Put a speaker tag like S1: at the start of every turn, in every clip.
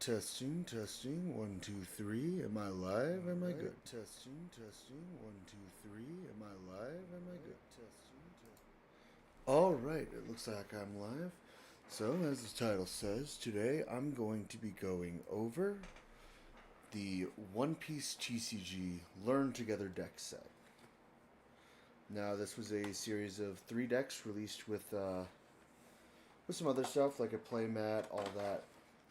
S1: Testing, testing, 1, 2, 3. Am I live? Am I good? Testing, testing, 1, 2, 3. Am I live? Am I good? Testing, testing. All right, it looks like I'm live. So, as the title says, today I'm going to be going over the Piece TCG Learn Together deck set. Now, this was a series of 3 decks released with some other stuff like a playmat, all that.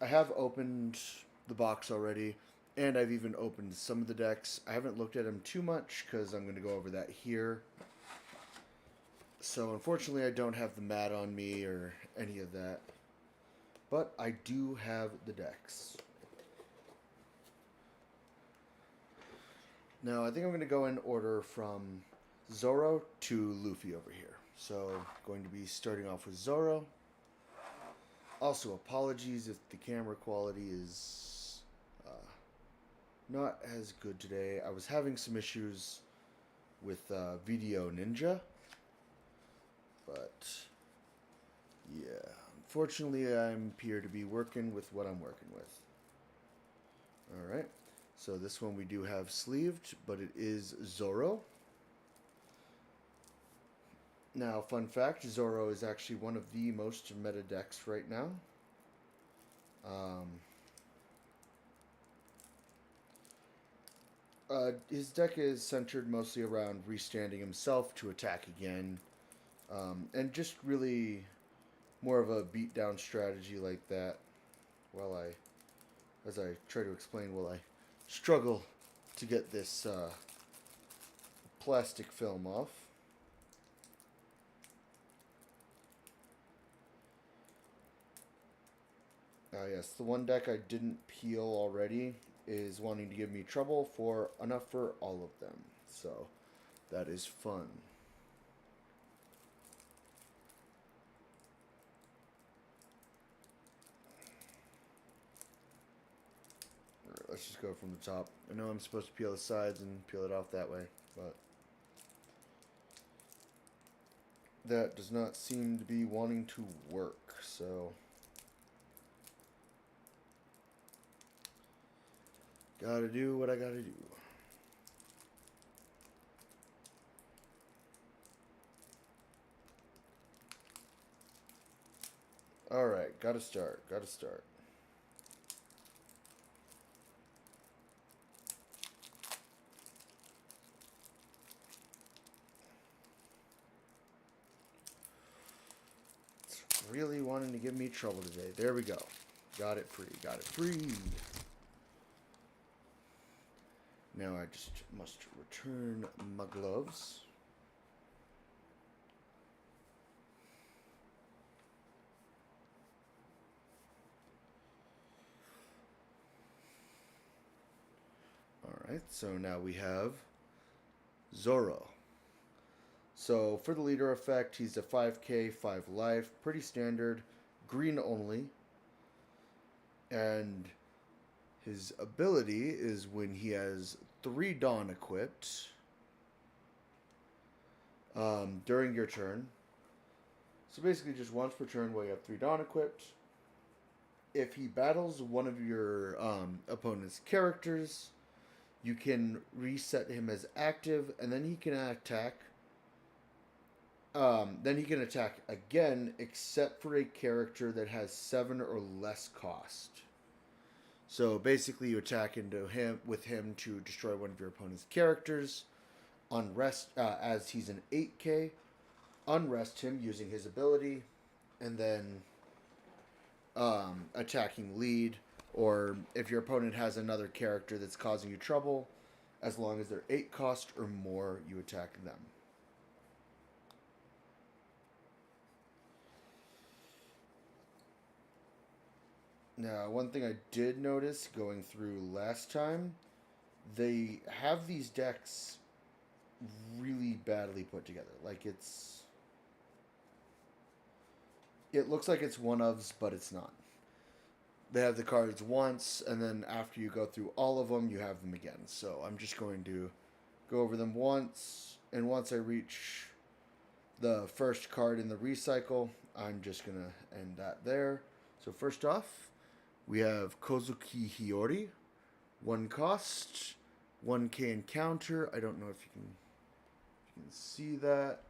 S1: I have opened the box already, and I've even opened some of the decks. I haven't looked at them too much because I'm going to go over that here. So unfortunately, I don't have the mat on me or any of that. But I do have the decks. Now, I think I'm going to go in order from Zoro to Luffy over here. So, going to be starting off with Zoro. Also, apologies if the camera quality is not as good today. I was having some issues with Video Ninja, but yeah, unfortunately, I appear to be working with what I'm working with. All right, so this one we do have sleeved, but it is Zoro. Now, fun fact, Zoro is actually one of the most meta decks right now. His deck is centered mostly around restanding himself to attack again, and just really more of a beatdown strategy like that. As I try to explain, while I struggle to get this plastic film off. Yes, the one deck I didn't peel already is wanting to give me trouble for enough for all of them. So that is fun. Alright, let's just go from the top. I know I'm supposed to peel the sides and peel it off that way, but that does not seem to be wanting to work, so gotta do what I gotta do. Alright, gotta start. It's really wanting to give me trouble today. There we go. Got it free. Now I just must return my gloves. Alright, so now we have Zoro. So for the leader effect, he's a 5k, 5 life, pretty standard, green only. And his ability is when he has 3 Dawn equipped during your turn. So basically just once per turn while you have 3 Dawn equipped. If he battles one of your opponent's characters, you can reset him as active, and then he can attack. Then he can attack again, except for a character that has 7 or less cost. So basically, you attack into him to destroy one of your opponent's characters. Unrest as he's an 8k. Unrest him using his ability, and then attacking lead. Or if your opponent has another character that's causing you trouble, as long as they're 8 cost or more, you attack them. Now, one thing I did notice going through last time, they have these decks really badly put together. Like it looks like it's one-ofs, but it's not. They have the cards once, and then after you go through all of them, you have them again. So I'm just going to go over them once, and once I reach the first card in the recycle, I'm just going to end that there. So first off, We have Kozuki Hiyori, 1 cost, 1K encounter. I don't know if you can see that.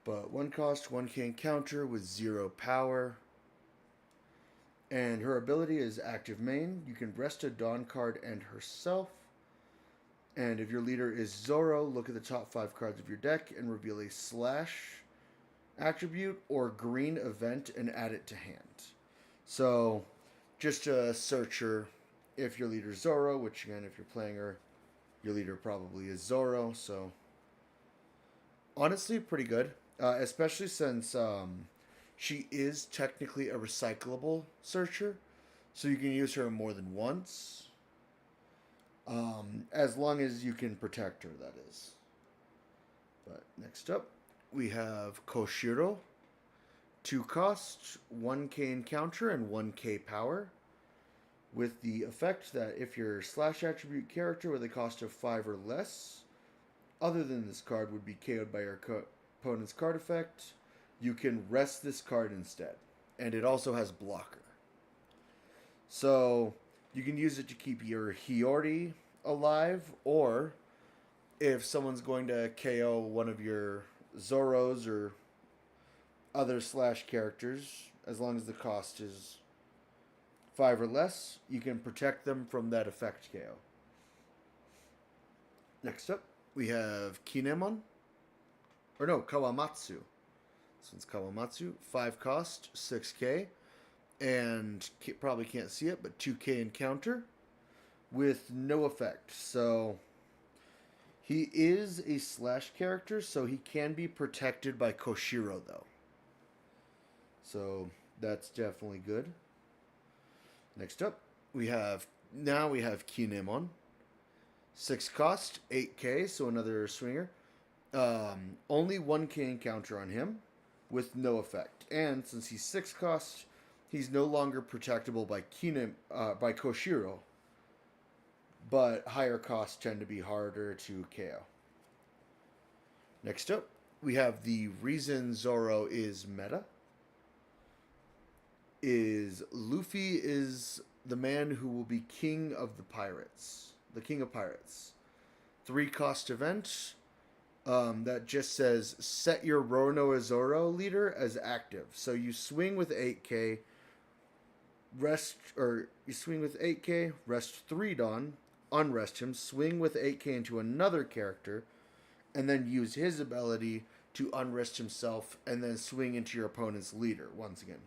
S1: But 1 cost, 1K encounter with 0 power. And her ability is active main. You can rest a Dawn card and herself. And if your leader is Zoro, look at the top 5 cards of your deck and reveal a slash attribute or green event and add it to hand. So, just a searcher if your leader is Zoro, which again, if you're playing her, your leader probably is Zoro. So, honestly, pretty good. Especially since she is technically a recyclable searcher. So you can use her more than once. As long as you can protect her, that is. But next up, we have Koshiro. 2 cost, 1K encounter, and 1K power. With the effect that if your slash attribute character with a cost of 5 or less, other than this card, would be KO'd by your opponent's card effect, you can rest this card instead. And it also has blocker. So you can use it to keep your Hiyori alive, or if someone's going to KO one of your Zoros or other slash characters, as long as the cost is 5 or less, you can protect them from that effect KO. Next up, we have Kinemon. Or no, Kawamatsu. This one's Kawamatsu. 5 cost, 6K. And probably can't see it, but 2K encounter with no effect. So he is a slash character, so he can be protected by Koshiro, though. So that's definitely good. Next up, we have Kinemon. 6 cost, 8K, so another swinger. Only 1K encounter on him with no effect. And since he's 6 cost, he's no longer protectable by by Koshiro. But higher costs tend to be harder to KO. Next up, we have the reason Zoro is meta. Is Luffy is the man who will be king of the pirates. The king of pirates. 3 cost event. That just says set your Roronoa Zoro leader as active. So you swing with 8K, rest 3 Dawn, unrest him, swing with 8K into another character, and then use his ability to unrest himself and then swing into your opponent's leader once again.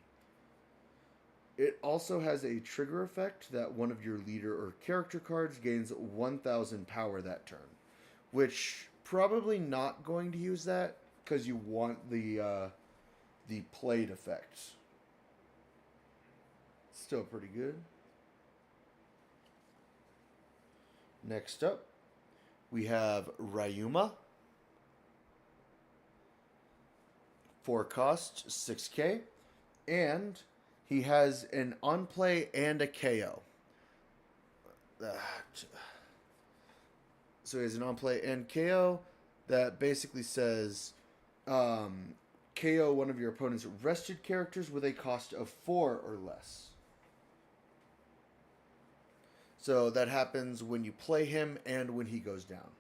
S1: It also has a trigger effect that one of your leader or character cards gains 1,000 power that turn, which probably not going to use that because you want the played effect. Still pretty good. Next up, we have Ryuma. 4 cost, 6K, and he has an on-play and a KO. So he has an on-play and KO that basically says KO one of your opponent's rested characters with a cost of 4 or less. So that happens when you play him and when he goes down.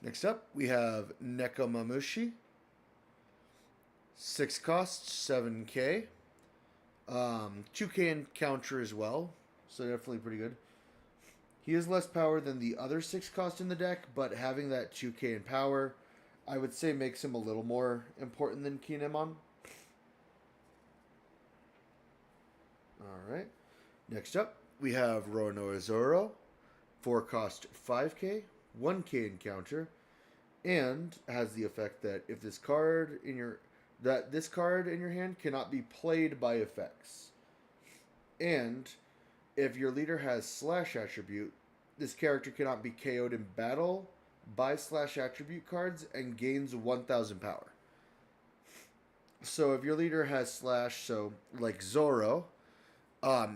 S1: Next up, we have Nekomamushi. 6 costs, 7K. 2K encounter as well, so definitely pretty good. He has less power than the other 6 cost in the deck, but having that 2K in power, I would say makes him a little more important than Kinemon. Alright. Next up, we have Roronoa Zoro. 4 cost, 5K. 1K encounter. And has the effect that if this card in your hand cannot be played by effects. And if your leader has slash attribute, this character cannot be KO'd in battle by slash attribute cards and gains 1,000 power. So if your leader has slash, so like Zoro,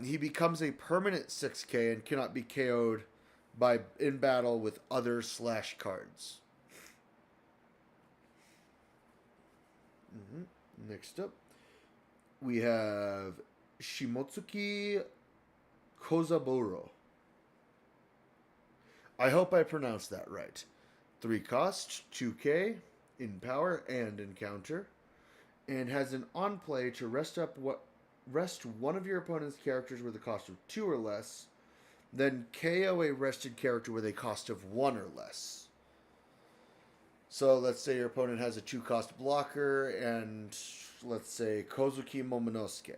S1: he becomes a permanent 6K and cannot be KO'd by in battle with other slash cards. Next up, we have Shimotsuki Kozaburo. I hope I pronounced that right. 3 cost, 2k in power and encounter, and has an on play to rest one of your opponent's characters with a cost of 2 or less, then KO a rested character with a cost of 1 or less. So let's say your opponent has a 2 cost blocker and let's say Kozuki Momonosuke.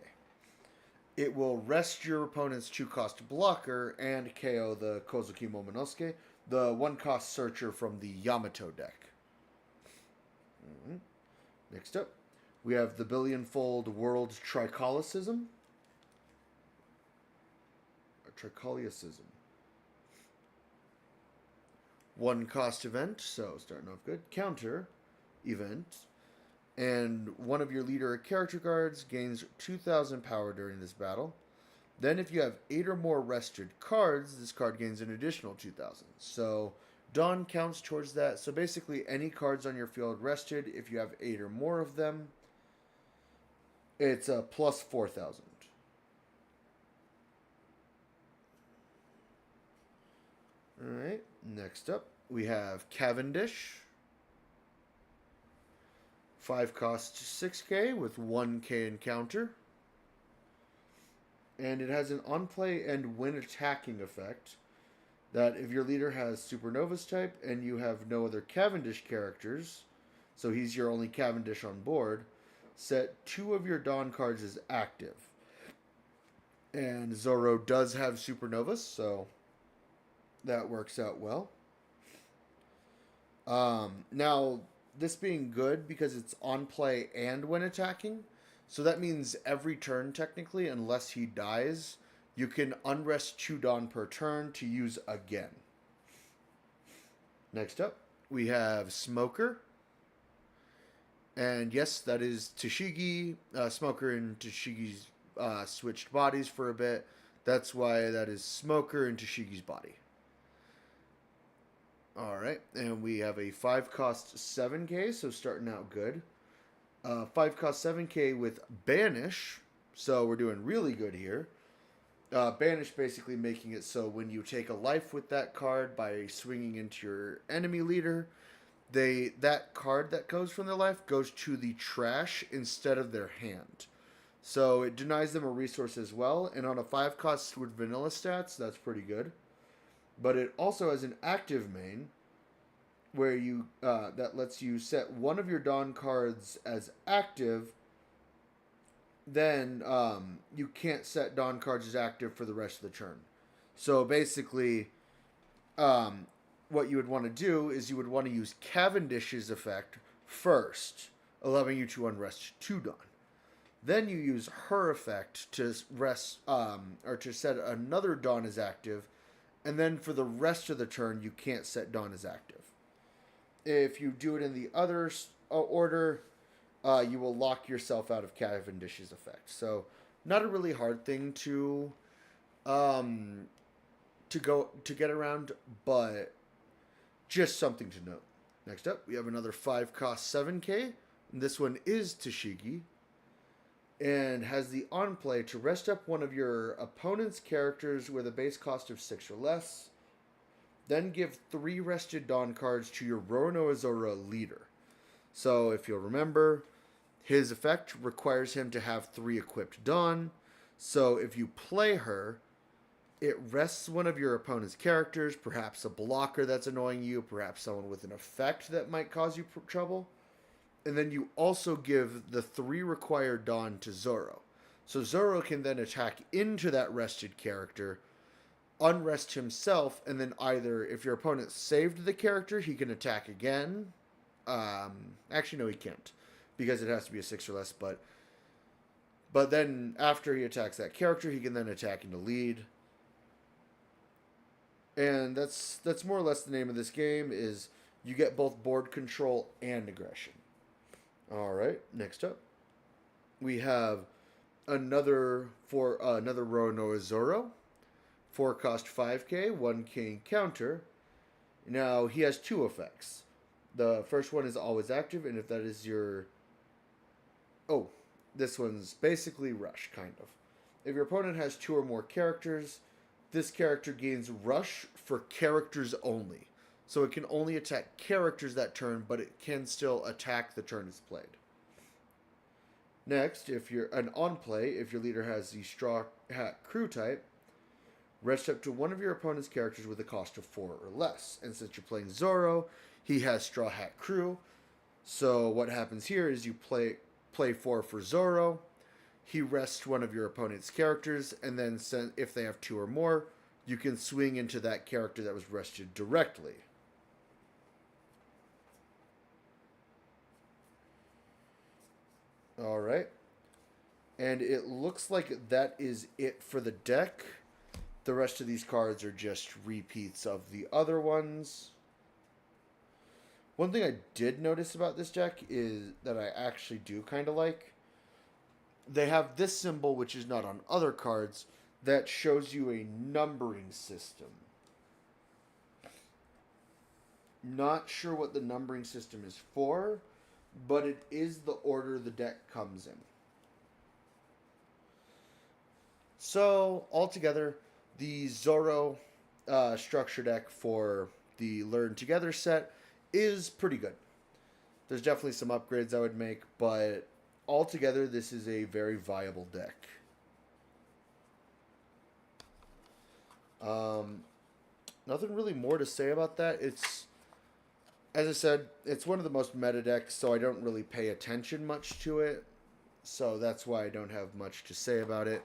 S1: It will rest your opponent's 2 cost blocker and KO the Kozuki Momonosuke, the 1 cost searcher from the Yamato deck. Next up, we have the Billionfold World Tricolicism. Tricoliacism. 1 cost event, so starting off good. Counter event. And one of your leader character cards gains 2,000 power during this battle. Then if you have 8 or more rested cards, this card gains an additional 2,000. So Dawn counts towards that. So basically any cards on your field rested, if you have 8 or more of them, it's a plus 4,000. Alright, next up we have Cavendish. 5 cost 6k with 1k encounter. And it has an on play and when attacking effect that if your leader has Supernova's type and you have no other Cavendish characters, so he's your only Cavendish on board, set 2 of your Dawn cards as active. And Zoro does have Supernovas, so that works out well. Now, this being good because it's on play and when attacking, so that means every turn technically, unless he dies, you can unrest 2 Dawn per turn to use again. Next up, we have Smoker. And yes, that is Tashigi. Smoker and Tashigi's switched bodies for a bit. That's why that is Smoker and Tashigi's body. Alright, and we have a 5 cost 7k, so starting out good. 5 cost 7k with Banish, so we're doing really good here. Banish basically making it so when you take a life with that card by swinging into your enemy leader, that card that goes from their life goes to the trash instead of their hand. So it denies them a resource as well, and on a 5 cost with vanilla stats, that's pretty good. But it also has an active main where you that lets you set one of your Dawn cards as active. Then you can't set Dawn cards as active for the rest of the turn. So basically, what you would want to do is you would want to use Cavendish's effect first, allowing you to unrest 2 Dawn. Then you use her effect to rest or to set another Dawn as active. And then for the rest of the turn, you can't set Dawn as active. If you do it in the other order, you will lock yourself out of Cavendish's effect. So, not a really hard thing to get around, but just something to note. Next up, we have another 5 cost 7k. And this one is Tashigi. And has the on play to rest up one of your opponent's characters with a base cost of 6 or less. Then give 3 rested Dawn cards to your Roronoa Zora leader. So if you'll remember, his effect requires him to have 3 equipped Dawn. So if you play her, it rests one of your opponent's characters, perhaps a blocker that's annoying you, perhaps someone with an effect that might cause you trouble. And then you also give the 3 required Dawn to Zoro. So Zoro can then attack into that rested character, unrest himself, and then either, if your opponent saved the character, he can attack again. Actually, no, he can't, because it has to be a 6 or less, but then after he attacks that character, he can then attack into lead. And that's more or less the name of this game, is you get both board control and aggression. Alright, next up, we have another Roronoa Zoro. 4 cost 5k, 1k counter. Now he has two effects. The first one is always active, and if that is your... Oh, this one's basically rush, kind of. If your opponent has 2 or more characters, this character gains rush for characters only. So it can only attack characters that turn, but it can still attack the turn it's played. Next, if you're an on play, if your leader has the Straw Hat Crew type, rest up to one of your opponent's characters with a cost of 4 or less. And since you're playing Zoro, he has Straw Hat Crew. So what happens here is you play 4 for Zoro. He rests one of your opponent's characters, and then if they have 2 or more, you can swing into that character that was rested directly. Alright. And it looks like that is it for the deck. The rest of these cards are just repeats of the other ones. One thing I did notice about this deck is that I actually do kind of like. They have this symbol, which is not on other cards, that shows you a numbering system. Not sure what the numbering system is for, but it is the order the deck comes in. So, altogether, the Zoro structure deck for the Learn Together set is pretty good. There's definitely some upgrades I would make, but altogether, this is a very viable deck. Nothing really more to say about that. It's, as I said, it's one of the most meta decks, so I don't really pay attention much to it. So that's why I don't have much to say about it.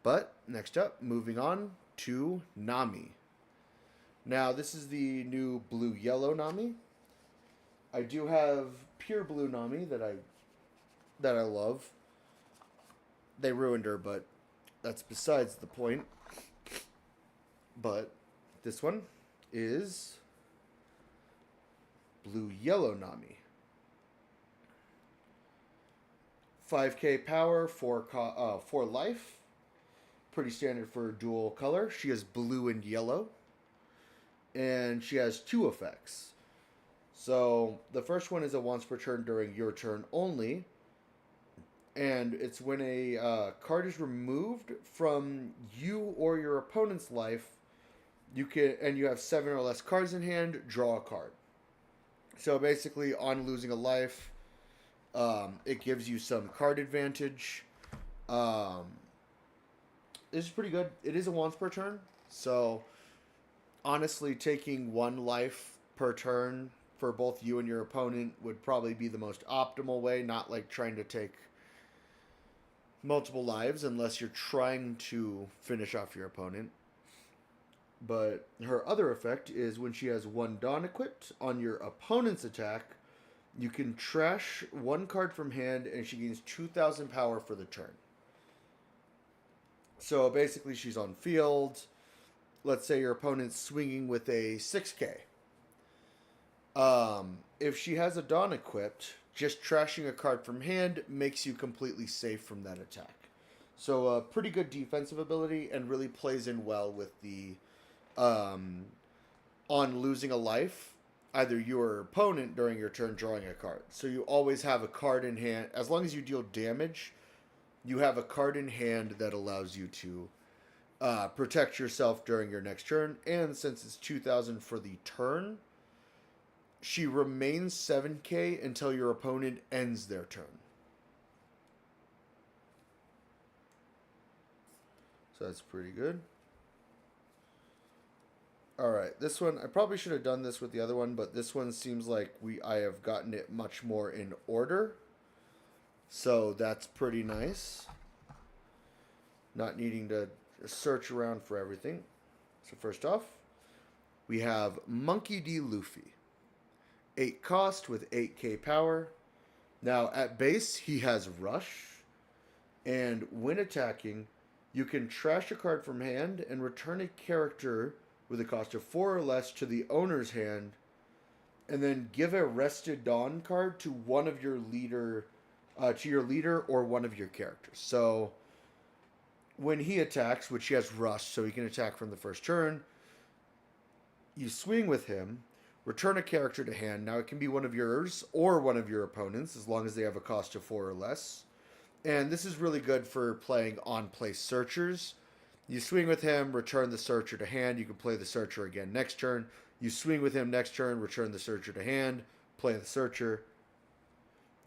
S1: But next up, moving on to Nami. Now, this is the new blue-yellow Nami. I do have pure blue Nami that I love. They ruined her, but that's besides the point. But this one is blue-yellow Nami. 5k power, 4 life. Pretty standard for dual color. She has blue and yellow. And she has 2 effects. So the first one is a once per turn during your turn only. And it's when a card is removed from you or your opponent's life, you have 7 or less cards in hand, draw a card. So basically, on losing a life, it gives you some card advantage. This is pretty good. It is a once per turn, so honestly, taking 1 life per turn for both you and your opponent would probably be the most optimal way, not like trying to take multiple lives unless you're trying to finish off your opponent. But her other effect is when she has 1 Dawn equipped on your opponent's attack, you can trash 1 card from hand and she gains 2,000 power for the turn. So basically she's on field. Let's say your opponent's swinging with a 6k. If she has a Dawn equipped, just trashing a card from hand makes you completely safe from that attack. So a pretty good defensive ability and really plays in well with the on losing a life, either your opponent during your turn drawing a card. So you always have a card in hand. As long as you deal damage, you have a card in hand that allows you to protect yourself during your next turn. And since it's 2,000 for the turn, she remains 7k until your opponent ends their turn. So that's pretty good. Alright, this one, I probably should have done this with the other one, but this one seems like I have gotten it much more in order. So that's pretty nice. Not needing to search around for everything. So first off, we have Monkey D. Luffy. 8 cost with 8k power. Now, at base, he has Rush. And when attacking, you can trash a card from hand and return a character with a cost of 4 or less to the owner's hand, and then give a Rested Dawn card to one of your leader, or one of your characters. So when he attacks, which he has Rust, so he can attack from the first turn, you swing with him, return a character to hand. Now it can be one of yours or one of your opponents, as long as they have a cost of 4 or less. And this is really good for playing on-place searchers. You swing with him, return the searcher to hand. You can play the searcher again next turn. You swing with him next turn, return the searcher to hand, play the searcher.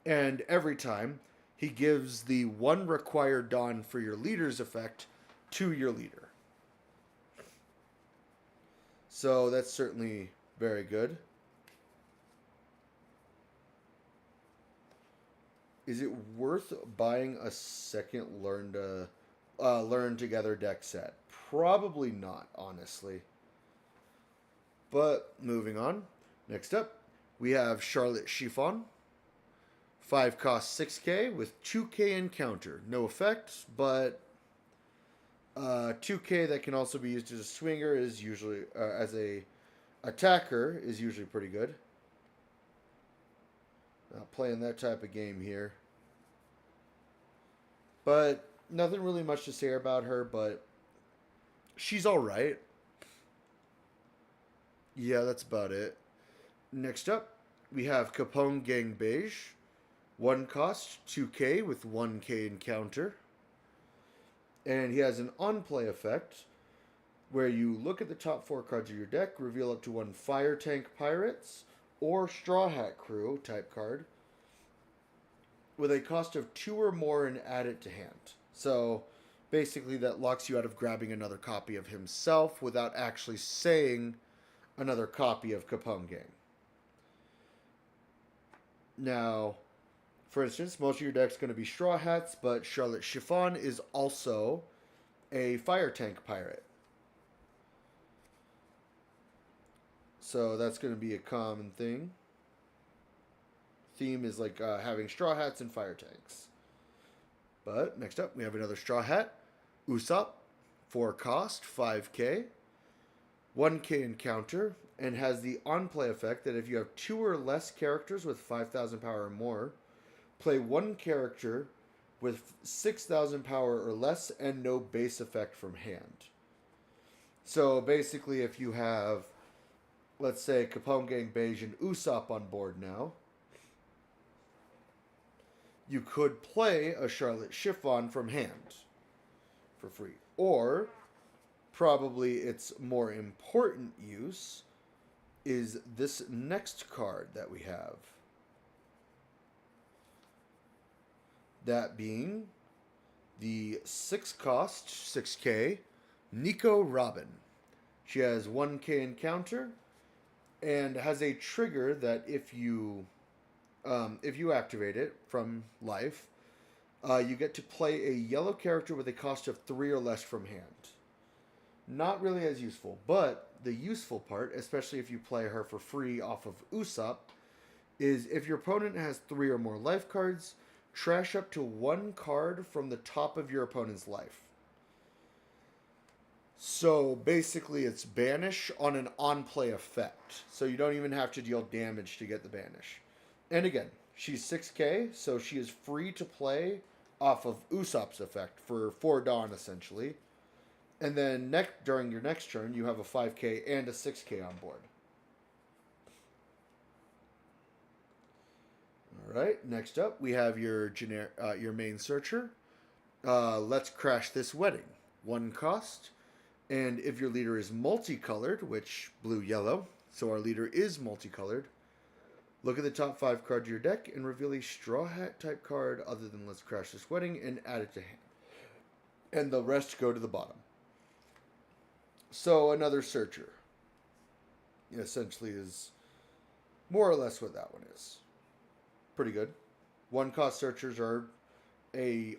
S1: And every time, he gives the one required Dawn for your leader's effect to your leader. So that's certainly very good. Is it worth buying a second Learn Together deck set? Probably not, honestly. But moving on. Next up, we have Charlotte Chiffon. 5 cost 6k with 2k encounter. No effect, but 2k that can also be used as a swinger is usually, as a attacker is usually pretty good. Not playing that type of game here. But nothing really much to say about her, but she's alright. Yeah, that's about it. Next up, we have Capone Gang Beige. 1 cost, 2k with 1k encounter. And he has an on-play effect where you look at the top 4 cards of your deck, reveal up to 1 Fire Tank Pirates or Straw Hat Crew type card with a cost of 2 or more and add it to hand. So basically that locks you out of grabbing another copy of himself without actually saying another copy of Capone Gang. Now, for instance, most of your deck's going to be Straw Hats, but Charlotte Chiffon is also a Fire Tank Pirate. So that's going to be a common thing. Theme is like having Straw Hats and Fire Tanks. But next up, we have another Straw Hat. Usopp, 4 cost, 5k. 1k encounter, and has the on-play effect that if you have 2 or less characters with 5,000 power or more, play 1 character with 6,000 power or less and no base effect from hand. So basically, if you have, let's say, Capone Gang Beige and Usopp on board now, you could play a Charlotte Chiffon from hand for free. Or, probably its more important use is this next card that we have. That being the 6 cost, 6k, Nico Robin. She has 1k encounter and has a trigger that if you activate it from life, you get to play a yellow character with a cost of 3 or less from hand. Not really as useful, but the useful part, especially if you play her for free off of Usopp, is if your opponent has 3 or more life cards, trash up to 1 card from the top of your opponent's life. So basically it's banish on an on-play effect. So you don't even have to deal damage to get the banish. And again, she's 6k, so she is free to play off of Usopp's effect for 4 Dawn, essentially. And then during your next turn, you have a 5k and a 6k on board. All right, next up, we have your main searcher. Let's Crash This Wedding. 1 cost. And if your leader is multicolored, which blue-yellow, so our leader is multicolored, look at the top 5 cards of your deck and reveal a Straw Hat type card other than Let's Crash This Wedding and add it to hand. And the rest go to the bottom. So another searcher. Essentially is more or less what that one is. Pretty good. 1 cost searchers are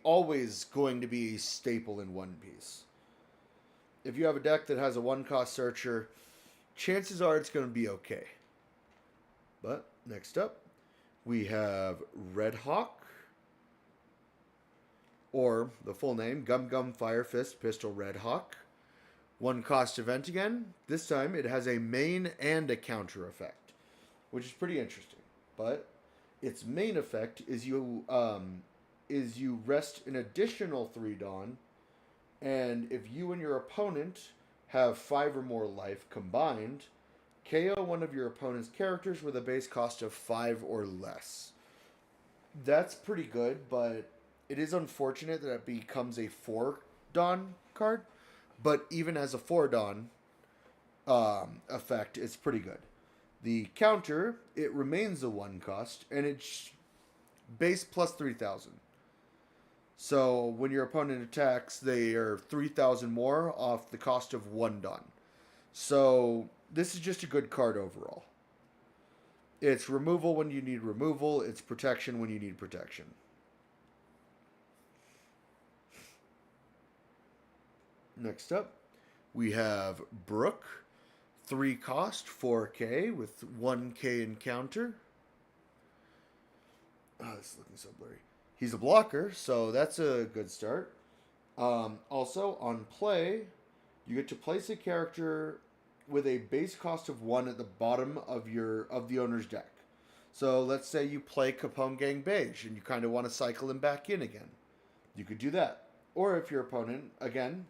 S1: always going to be a staple in One Piece. If you have a deck that has a 1 cost searcher, chances are it's going to be okay. But next up, we have Red Hawk, or the full name, Gum Gum Fire Fist Pistol Red Hawk. 1 cost event again. This time it has a main and a counter effect, which is pretty interesting. But its main effect is you rest an additional 3 Dawn And if you and your opponent have 5 or more life combined, KO one of your opponent's characters with a base cost of 5 or less. That's pretty good, but it is unfortunate that it becomes a 4 Dawn card. But even as a 4 Dawn effect, it's pretty good. The counter, it remains a 1 cost, and it's base plus 3,000. So when your opponent attacks, they are 3,000 more off the cost of 1 Dawn. So this is just a good card overall. It's removal when you need removal. It's protection when you need protection. Next up, we have Brook. 3 cost, 4K with 1K encounter. Oh, this is looking so blurry. He's a blocker, so that's a good start. Also, on play, you get to place a character with a base cost of 1 at the bottom of the owner's deck. So let's say you play Capone Gang Beige and you kind of want to cycle him back in again. You could do that. Or if your opponent, again,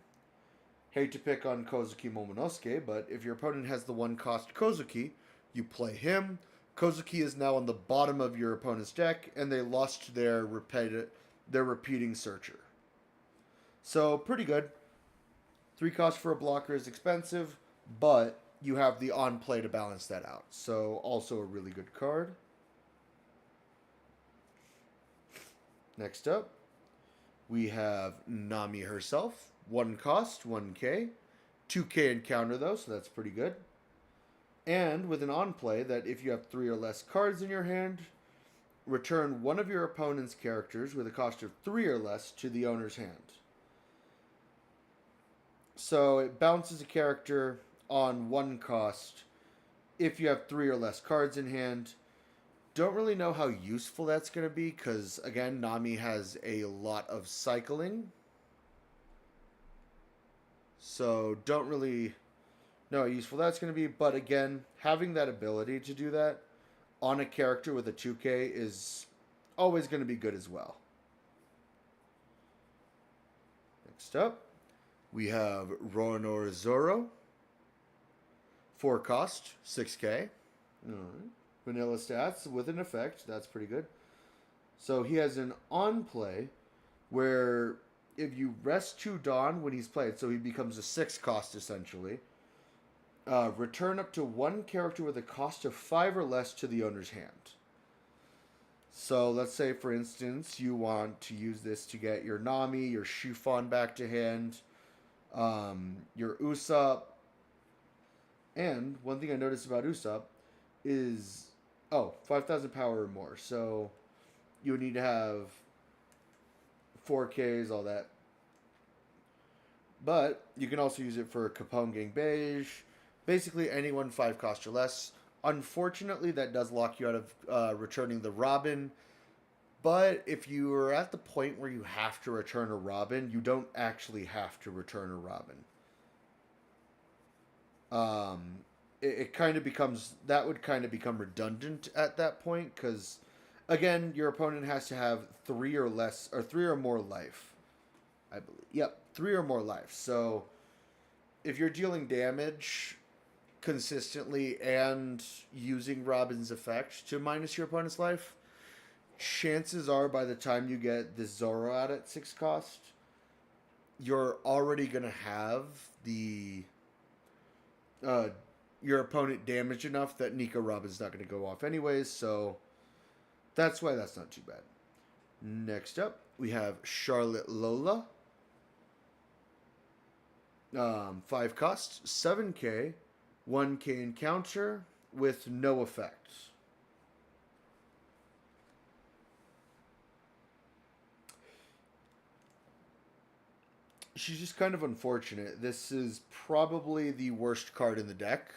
S1: hate to pick on Kozuki Momonosuke, but if your opponent has the 1 cost Kozuki, you play him. Kozuki is now on the bottom of your opponent's deck, and they lost their repeating searcher. So pretty good. 3 cost for a blocker is expensive, but you have the on play to balance that out. So also a really good card. Next up, we have Nami herself. 1 cost, 1K. 2K encounter though, so that's pretty good. And with an on play that if you have 3 or less cards in your hand, return one of your opponent's characters with a cost of 3 or less to the owner's hand. So it bounces a character on 1 cost if you have 3 or less cards in hand. Don't really know how useful that's going to be because, again, Nami has a lot of cycling. So don't really know how useful that's going to be. But again, having that ability to do that on a character with a 2K is always going to be good as well. Next up, we have Roanoa Zoro. 4 cost, 6K. All right. Vanilla stats with an effect. That's pretty good. So he has an on play where if you rest 2 Dawn when he's played, so he becomes a 6 cost essentially. Return up to 1 character with a cost of 5 or less to the owner's hand. So let's say, for instance, you want to use this to get your Nami, your Chiffon back to hand, your Usopp. And one thing I noticed about Usopp is, 5,000 power or more. So you would need to have 4Ks, all that. But you can also use it for Capone Gang Beige. Basically, anyone 5 cost or less. Unfortunately, that does lock you out of returning the Robin. But if you are at the point where you have to return a Robin, you don't actually have to return a Robin. It kind of becomes, that would kind of become redundant at that point because, again, your opponent has to have 3 or less, or 3 or more life, I believe. Yep, 3 or more life. So if you're dealing damage consistently and using Robin's effect to minus your opponent's life, chances are by the time you get this Zoro out at 6 cost, you're already going to have the your opponent damaged enough that Nico Robin's not going to go off anyways, so that's why that's not too bad. Next up, we have Charlotte Lola. 5 cost, 7K, 1K encounter with no effect. She's just kind of unfortunate. This is probably the worst card in the deck.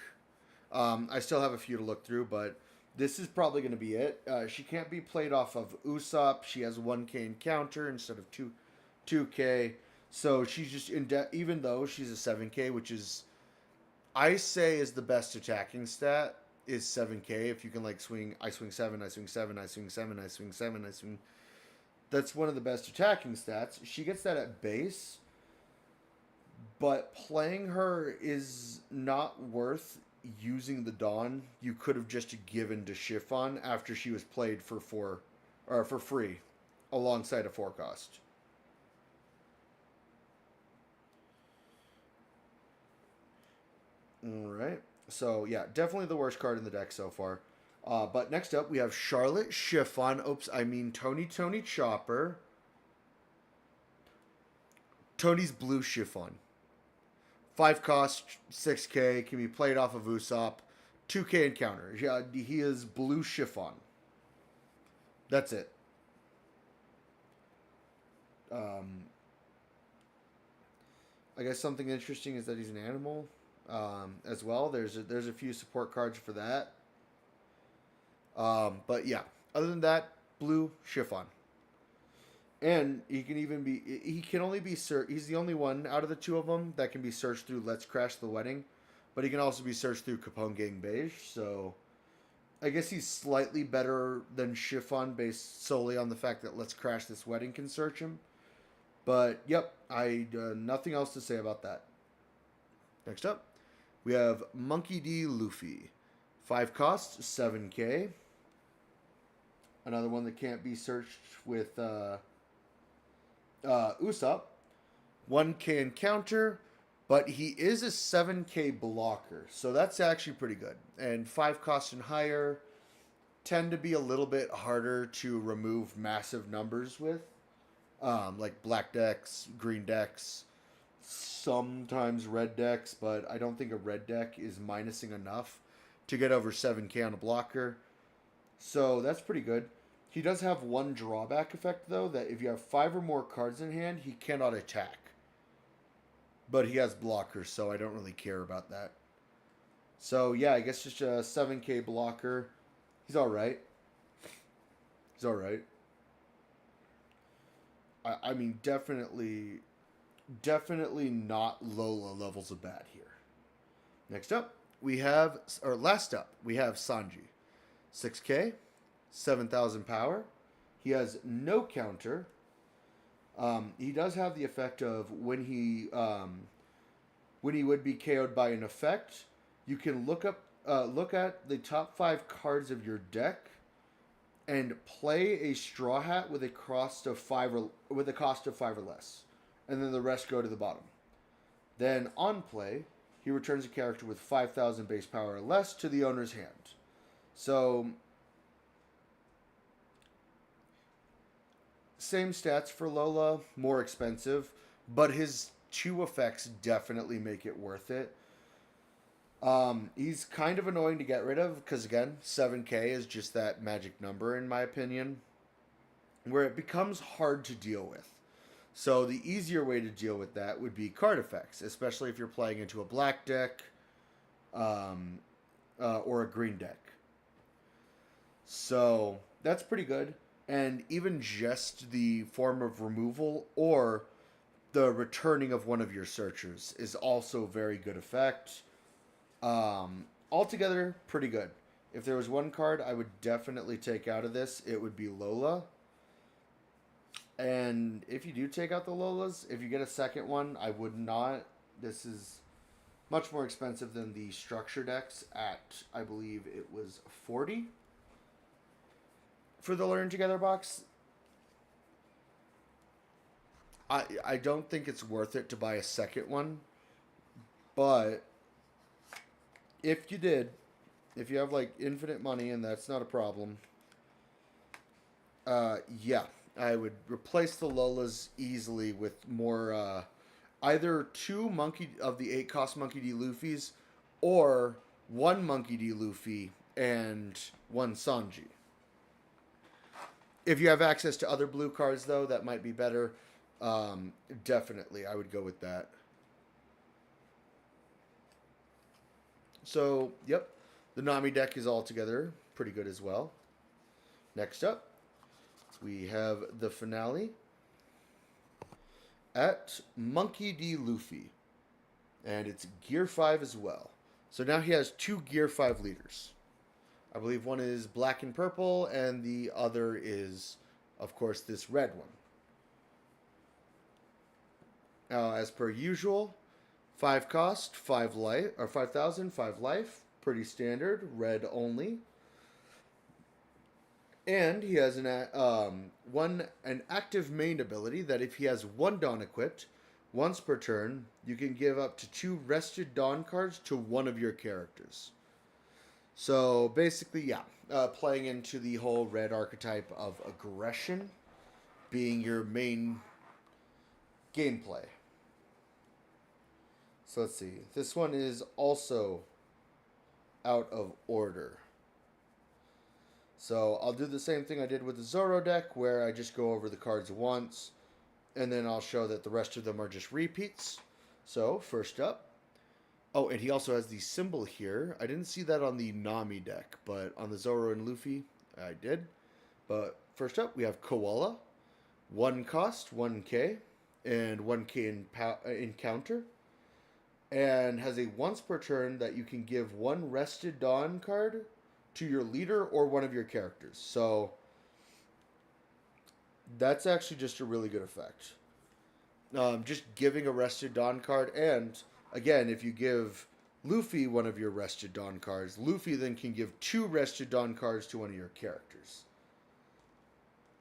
S1: I still have a few to look through, but this is probably going to be it. She can't be played off of Usopp. She has 1K encounter instead of 2K. So she's just even though she's a 7K, which is, I say, is the best attacking stat, is 7K. If you can like swing, I swing 7, I swing 7, I swing 7, I swing 7, I swing. That's one of the best attacking stats. She gets that at base. but playing her is not worth using the Dawn. You could have just given to Chiffon after she was played for for free, alongside a 4 cost. All right. So yeah, definitely the worst card in the deck so far. But next up we have Charlotte Chiffon. Oops, I mean Tony Chopper. Tony's Blue Chiffon. 5 cost, 6K, can be played off of Usopp. 2K encounter. Yeah, he is Blue Chiffon. That's it. Um, I guess something interesting is that he's an animal as well. There's a few support cards for that. But yeah, other than that, Blue Chiffon. And he can only be he's the only one out of the two of them that can be searched through Let's Crash the Wedding, but he can also be searched through Capone Gang Beige. So I guess he's slightly better than Chiffon based solely on the fact that Let's Crash This Wedding can search him. But yep, I nothing else to say about that. Next up, we have Monkey D. Luffy. 5 costs, 7K. Another one that can't be searched with Usopp. 1K encounter, but he is a 7K blocker, so that's actually pretty good. And 5 costs and higher tend to be a little bit harder to remove massive numbers with, like black decks, green decks, sometimes red decks, but I don't think a red deck is minusing enough to get over 7K on a blocker. So that's pretty good. He does have one drawback effect, though, that if you have 5 or more cards in hand, he cannot attack. But he has blockers, so I don't really care about that. So, yeah, I guess just a 7K blocker. He's alright. He's alright. I mean, definitely not Lola levels of bad here. Next up, last up, we have Sanji. 6K, 7,000 power. He has no counter. He does have the effect of when he would be KO'd by an effect, you can look at the top 5 cards of your deck and play a Straw Hat with a cost of 5 or less, and then the rest go to the bottom. Then on play, he returns a character with 5,000 base power or less to the owner's hand. So, same stats for Lola, more expensive, but his 2 effects definitely make it worth it. He's kind of annoying to get rid of because, again, 7K is just that magic number, in my opinion, where it becomes hard to deal with. So the easier way to deal with that would be card effects, especially if you're playing into a black deck or a green deck. So that's pretty good. And even just the form of removal or the returning of one of your searchers is also very good effect. Altogether, pretty good. If there was one card I would definitely take out of this, it would be Lola. And if you do take out the Lolas, if you get a second one, I would not. This is much more expensive than the structure decks at, I believe it was 40 for the Learn Together box. I don't think it's worth it to buy a second one, but if you did, if you have like infinite money and that's not a problem, yeah, I would replace the Lolas easily with more, either 2 of the 8-cost Monkey D. Luffy's, or 1 Monkey D. Luffy and 1 Sanji. If you have access to other blue cards, though, that might be better. Definitely, I would go with that. So, yep, the Nami deck is altogether pretty good as well. Next up, we have the finale at Monkey D. Luffy. And it's Gear 5 as well. So now he has 2 Gear 5 leaders. I believe one is black and purple, and the other is, of course, this red one. As per usual, 5 cost, 5 life, or 5,000, 5 life. Pretty standard, red only. And he has an active main ability that if he has one Dawn equipped, once per turn, you can give up to 2 rested Dawn cards to one of your characters. So basically, yeah, playing into the whole red archetype of aggression being your main gameplay. So let's see. This one is also out of order. So I'll do the same thing I did with the Zoro deck, where I just go over the cards once, and then I'll show that the rest of them are just repeats. So first up, oh, and he also has the symbol here. I didn't see that on the Nami deck, but on the Zoro and Luffy, I did. But first up, we have Koala. 1 cost, 1k, and 1k in counter. And has a once per turn that you can give 1 rested Dawn card to your leader or one of your characters. So that's actually just a really good effect. Just giving a rested Dawn card, and again, if you give Luffy one of your rested Dawn cards, Luffy then can give 2 rested Dawn cards to one of your characters.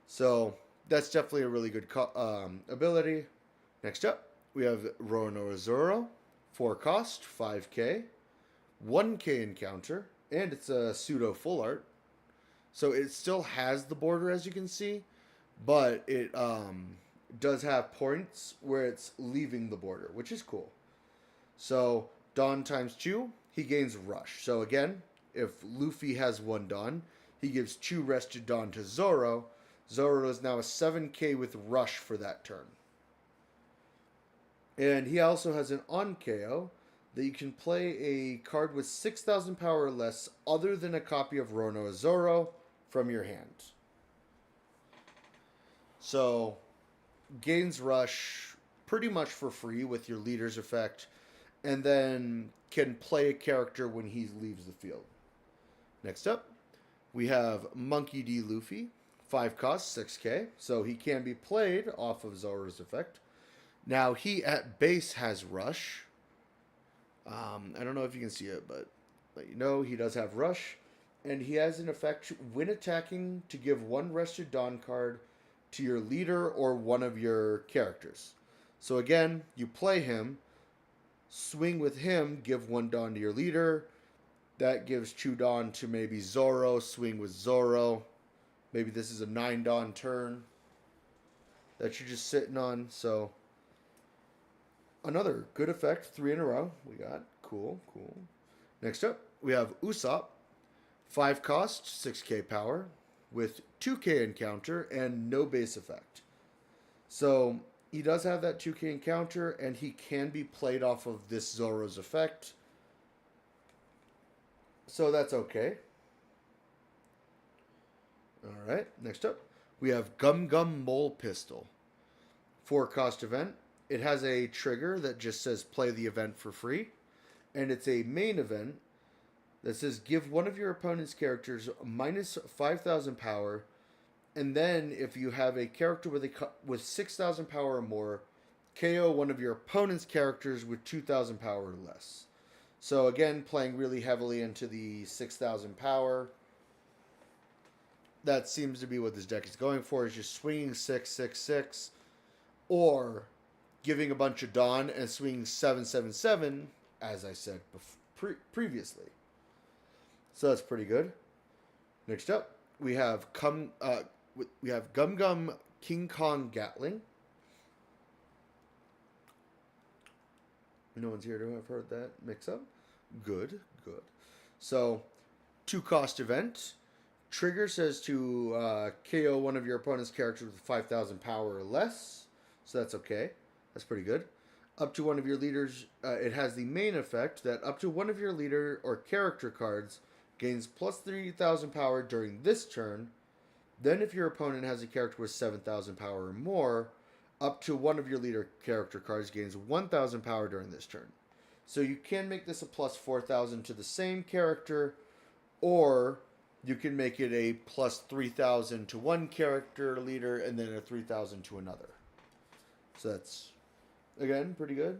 S1: So that's definitely a really good ability. Next up, we have Roronoa Zoro. 4 cost, 5k, 1k in counter, and it's a pseudo full art. So it still has the border, as you can see, but it does have points where it's leaving the border, which is cool. So Dawn times 2, he gains Rush. So again, if Luffy has 1 Dawn, he gives 2 rested Dawn to Zoro. Zoro is now a 7k with Rush for that turn. And he also has an on KO that you can play a card with 6,000 power or less other than a copy of Roronoa Zoro from your hand. So, gains Rush pretty much for free with your leader's effect, and then can play a character when he leaves the field. Next up, we have Monkey D. Luffy. 5 cost, 6k, so he can be played off of Zoro's effect. Now, he at base has Rush. I don't know if you can see it, but let you know he does have Rush. And he has an effect when attacking to give 1 rested Dawn card to your leader or one of your characters. So again, you play him, swing with him, give 1 Dawn to your leader. That gives 2 Dawn to maybe Zoro, swing with Zoro. Maybe this is a 9 Dawn turn that you're just sitting on, so another good effect, 3 in a row. We got cool. Next up, we have Usopp. 5 cost, 6k power, with 2k encounter and no base effect. So he does have that 2k encounter, and he can be played off of this Zoro's effect. So that's okay. Alright, next up, we have Gum Gum Mole Pistol. 4 cost event. It has a trigger that just says play the event for free. And it's a main event that says give one of your opponent's characters minus 5,000 power. And then if you have a character with 6,000 power or more, KO one of your opponent's characters with 2,000 power or less. So again, playing really heavily into the 6,000 power. That seems to be what this deck is going for, is just swinging 6, or giving a bunch of Dawn and swinging 7, as I said previously. So that's pretty good. Next up, we have Gum Gum King Kong Gatling. No one's here to have heard that mix up. Good. So, 2 cost event. Trigger says to KO one of your opponent's characters with 5,000 power or less. So that's okay. That's pretty good. Up to one of your leaders, it has the main effect that up to one of your leader or character cards gains plus 3,000 power during this turn. Then if your opponent has a character with 7,000 power or more, up to one of your leader character cards gains 1,000 power during this turn. So you can make this a plus 4,000 to the same character, or you can make it a plus 3,000 to one character leader and then a 3,000 to another. So that's, again, pretty good.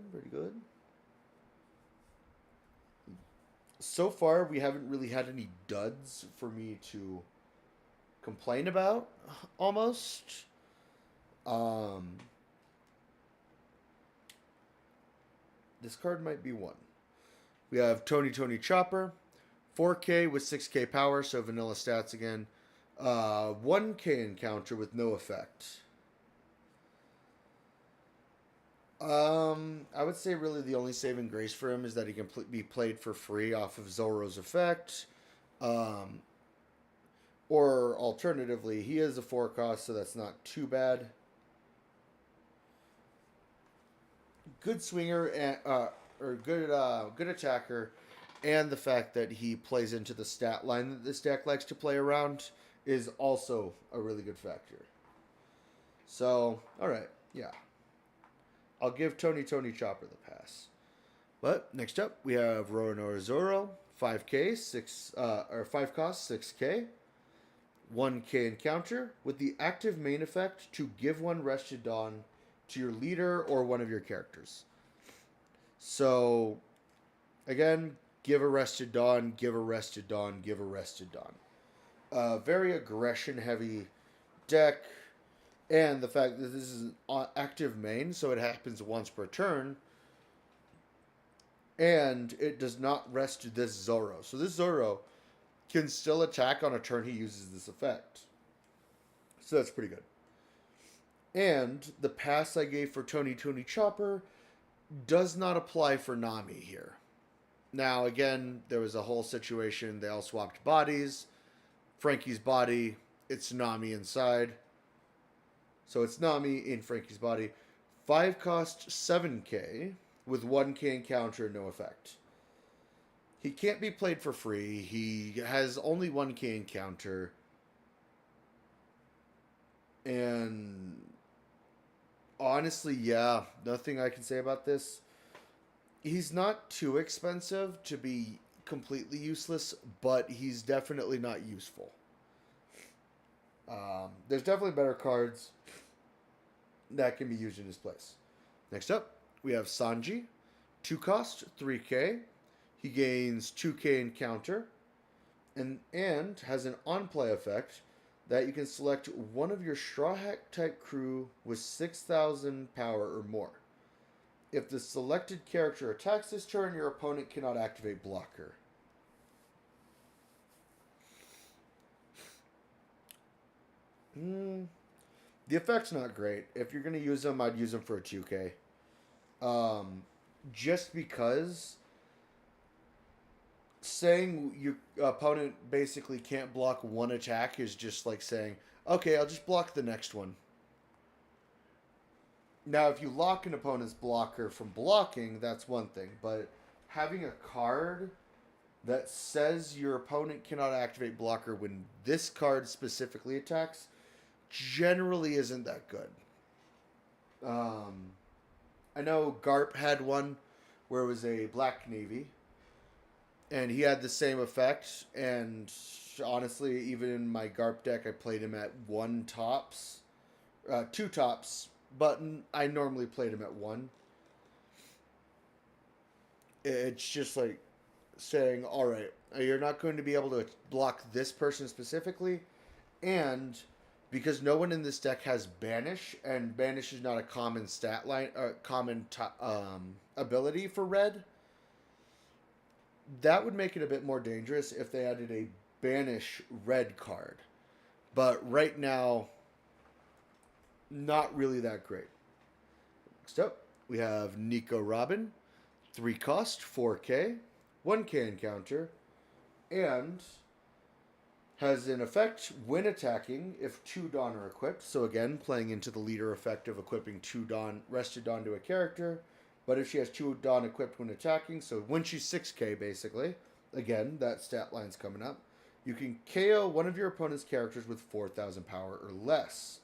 S1: so far we haven't really had any duds for me to complain about. Almost. Um, this card might be one. We have Tony Chopper, 4K with 6K power, so vanilla stats again. 1K encounter with no effect. I would say really the only saving grace for him is that he can be played for free off of Zoro's effect. Um, or alternatively, he is a 4 cost, so that's not too bad. Good swinger and or good attacker, and the fact that he plays into the stat line that this deck likes to play around is also a really good factor. So, all right, yeah, I'll give Tony Chopper the pass. But next up, we have Roronoa Zoro, 5K, 5 cost, 6K, 1K encounter with the active main effect to give one Rested Dawn to your leader or one of your characters. So, again, give a Rested Dawn, give a Rested Dawn, give a Rested Dawn. Very aggression heavy deck, and the fact that this is an active main, so it happens once per turn, and it does not rest this Zoro. So this Zoro can still attack on a turn he uses this effect. So that's pretty good. And the pass I gave for Tony Chopper does not apply for Nami here. Now, again, there was a whole situation. They all swapped bodies. Frankie's body, it's Nami inside. So it's Nami in Frankie's body. 5 cost 7K with 1K encounter, no effect. He can't be played for free. He has only 1K encounter. And honestly, yeah, nothing I can say about this. He's not too expensive to be completely useless, but he's definitely not useful. There's definitely better cards that can be used in his place. Next up, we have Sanji. 2 cost, 3K. He gains 2K encounter and has an on-play effect that you can select one of your Straw Hat type crew with 6,000 power or more. If the selected character attacks this turn, your opponent cannot activate blocker. The effect's not great. If you're going to use them, I'd use them for a 2K. Just because saying your opponent basically can't block one attack is just like saying, okay, I'll just block the next one. Now, if you lock an opponent's blocker from blocking, that's one thing. But having a card that says your opponent cannot activate blocker when this card specifically attacks generally isn't that good. I know Garp had one where it was a Black Navy, and he had the same effect. And honestly, even in my Garp deck, I played him at 1 tops, 2 tops, but I normally played him at 1. It's just like saying, all right, you're not going to be able to block this person specifically, and because no one in this deck has Banish, and Banish is not a common stat line, ability for red, that would make it a bit more dangerous if they added a Banish red card. But right now, not really that great. Next up, we have Nico Robin. 3 cost, 4K, 1K encounter, and has an effect when attacking if 2 Dawn are equipped. So again, playing into the leader effect of equipping 2 Dawn, Rested Dawn to a character. But if she has 2 Dawn equipped when attacking, so when she's 6K basically, again, that stat line's coming up, you can KO one of your opponent's characters with 4,000 power or less.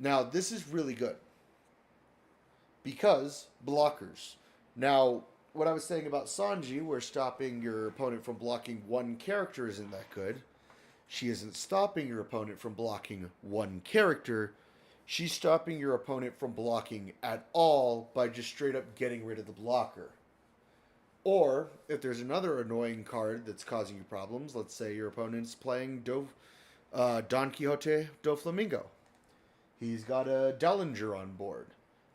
S1: Now, this is really good because blockers. Now, what I was saying about Sanji, where stopping your opponent from blocking one character isn't that good, she isn't stopping your opponent from blocking one character. She's stopping your opponent from blocking at all by just straight up getting rid of the blocker. Or if there's another annoying card that's causing you problems, let's say your opponent's playing Don Quixote do Flamingo. He's got a Dellinger on board.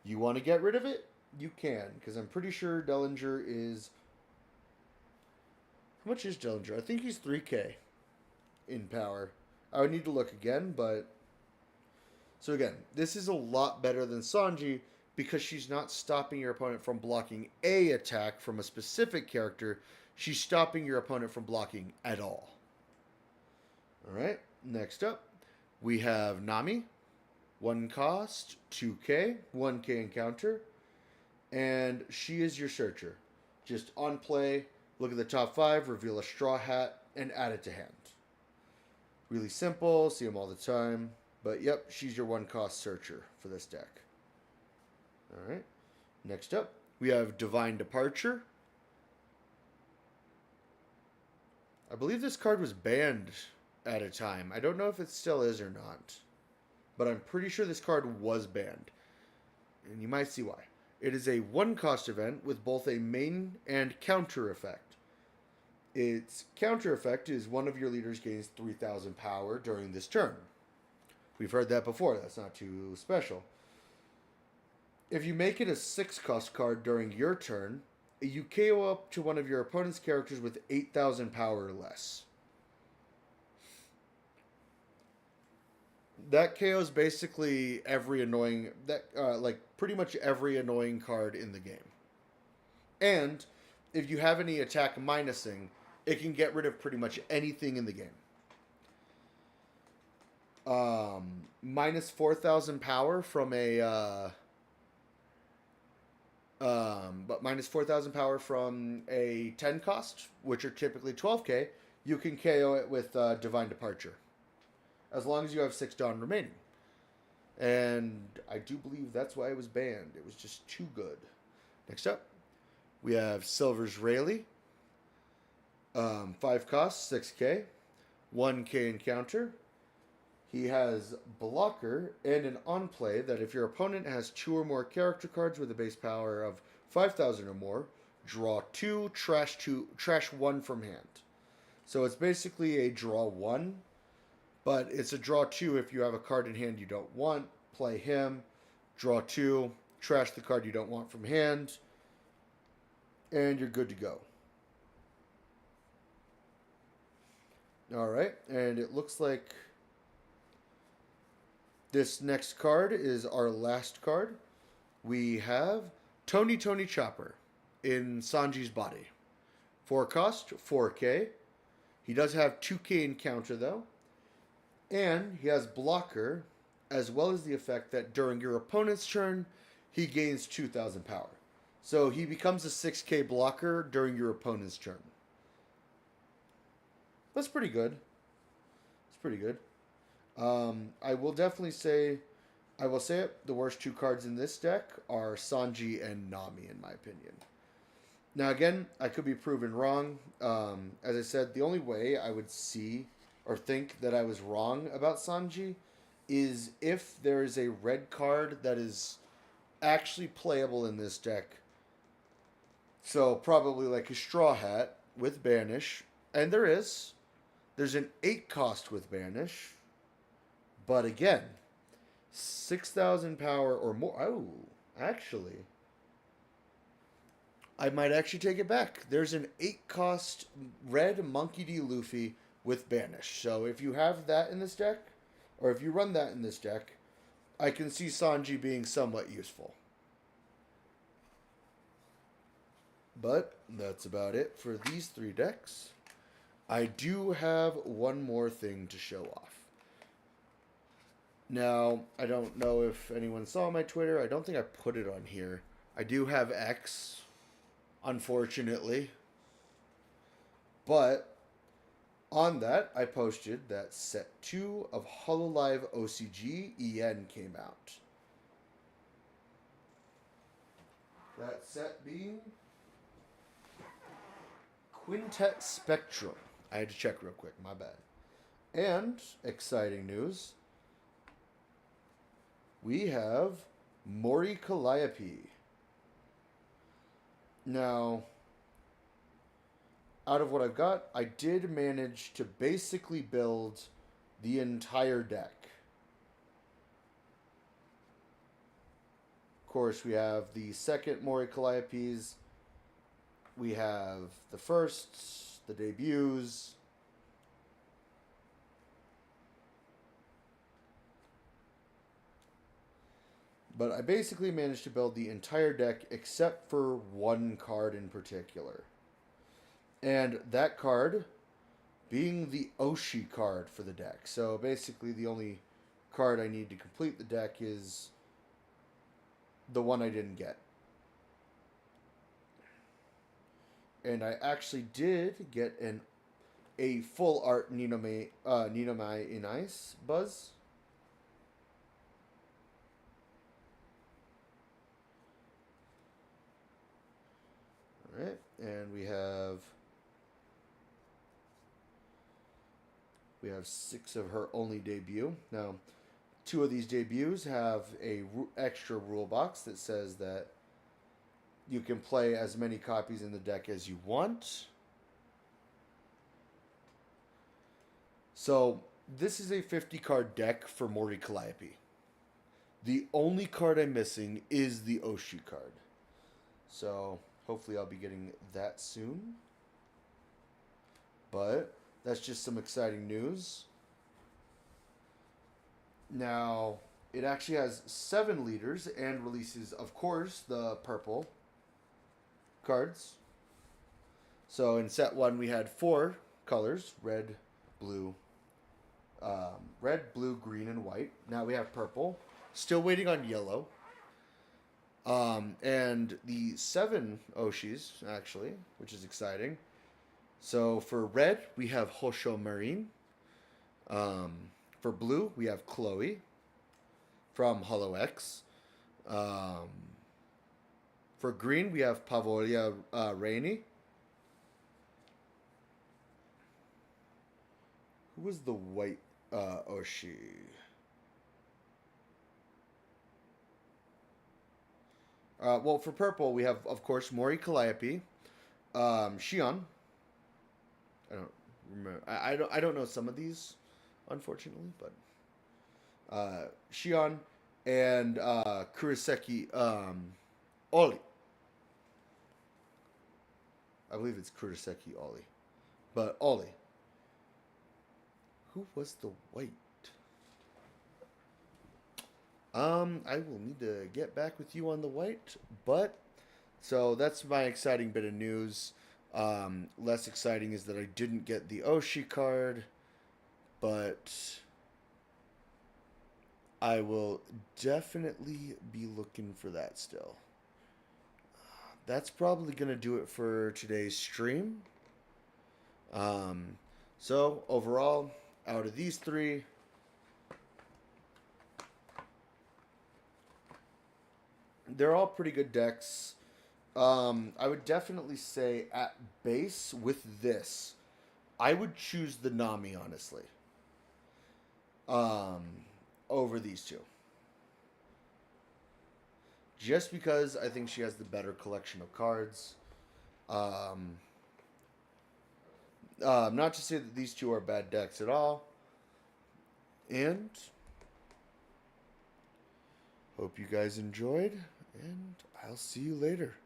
S1: You want to get rid of it? You can, because I'm pretty sure Dellinger is. How much is Dellinger? I think he's 3K in power. I would need to look again, but. So again, this is a lot better than Sanji because she's not stopping your opponent from blocking a attack from a specific character. She's stopping your opponent from blocking at all. Alright, next up, we have Nami. 1 cost, 2K, 1K encounter. And she is your searcher. Just on play, look at the top 5, reveal a straw hat, and add it to hand. Really simple, see them all the time. But yep, she's your 1 cost searcher for this deck. Alright. Next up, we have Divine Departure. I believe this card was banned at a time. I don't know if it still is or not. But I'm pretty sure this card was banned. And you might see why. It is a 1 cost event with both a main and counter effect. Its counter effect is one of your leaders gains 3,000 power during this turn. We've heard that before. That's not too special. If you make it a 6 cost card during your turn, you KO up to one of your opponent's characters with 8,000 power or less. That KOs basically every annoying pretty much every annoying card in the game. And if you have any attack minusing, it can get rid of pretty much anything in the game. Minus 4,000 power from a minus 4,000 power from a 10 cost, which are typically 12k, you can KO it with Divine Departure. As long as you have 6 Dawn remaining. And I do believe that's why it was banned. It was just too good. Next up, we have Silver's Rayleigh. 5 costs, 6k. 1k encounter. He has Blocker and an on-play that if your opponent has 2 or more character cards with a base power of 5,000 or more, draw 2, trash 1 from hand. So it's basically a draw 1. But it's a draw 2 if you have a card in hand you don't want. Play him. Draw 2. Trash the card you don't want from hand. And you're good to go. Alright. And it looks like this next card is our last card. We have Tony Chopper in Sanji's body. 4 cost, 4k. He does have 2k encounter though. And he has Blocker, as well as the effect that during your opponent's turn, he gains 2,000 power. So he becomes a 6k blocker during your opponent's turn. That's pretty good. It's pretty good. I will definitely say, the worst 2 cards in this deck are Sanji and Nami, in my opinion. Now again, I could be proven wrong. As I said, the only way I would see or think that I was wrong about Sanji is if there is a red card that is actually playable in this deck. So probably like a Straw Hat with Banish. And there's an 8 cost with Banish. But again, 6,000 power or more. Oh, actually, I might actually take it back. There's an 8 cost red Monkey D. Luffy with Banish. So if you have that in this deck, or if you run that in this deck, I can see Sanji being somewhat useful. But that's about it for these 3 decks. I do have one more thing to show off. Now, I don't know if anyone saw my Twitter. I don't think I put it on here. I do have X, unfortunately. But on that, I posted that set 2 of Hololive OCG EN came out. That set being Quintet Spectrum. I had to check real quick, my bad. And, exciting news, we have Mori Calliope. Now, out of what I've got, I did manage to basically build the entire deck. Of course, we have the second Mori Calliopes. We have the firsts, the debuts. But I basically managed to build the entire deck except for one card in particular. And that card being the Oshi card for the deck. So basically the only card I need to complete the deck is the one I didn't get. And I actually did get a full art Ninomai in Ice Buzz. Alright, and we have 6 of her only debut. Now, 2 of these debuts have a extra rule box that says that you can play as many copies in the deck as you want. So, this is a 50 card deck for Mori Calliope. The only card I'm missing is the Oshi card. So, hopefully I'll be getting that soon. But that's just some exciting news. Now, it actually has 7 leaders and releases, of course, the purple cards. So in set 1, we had 4 colors: red, blue, green, and white. Now we have purple. Still waiting on yellow. And the 7 Oshis, actually, which is exciting. So for red, we have Hosho Marine. For blue, we have Chloe from Hollow X. For green, we have Pavolia Rainy. Who was the white Oshi? Well, for purple, we have, of course, Mori Calliope, Shion. I don't remember. I don't know some of these, unfortunately, but Shion and Kuroseki Oli. I believe it's Kuroseki Oli, but Oli. Who was the white? I will need to get back with you on the white, but so that's my exciting bit of news. Less exciting is that I didn't get the Oshi card, but I will definitely be looking for that still. That's probably going to do it for today's stream. So overall, out of these 3, they're all pretty good decks. I would definitely say at base with this, I would choose the Nami, honestly. Over these 2. Just because I think she has the better collection of cards. Not to say that these 2 are bad decks at all. And hope you guys enjoyed, and I'll see you later.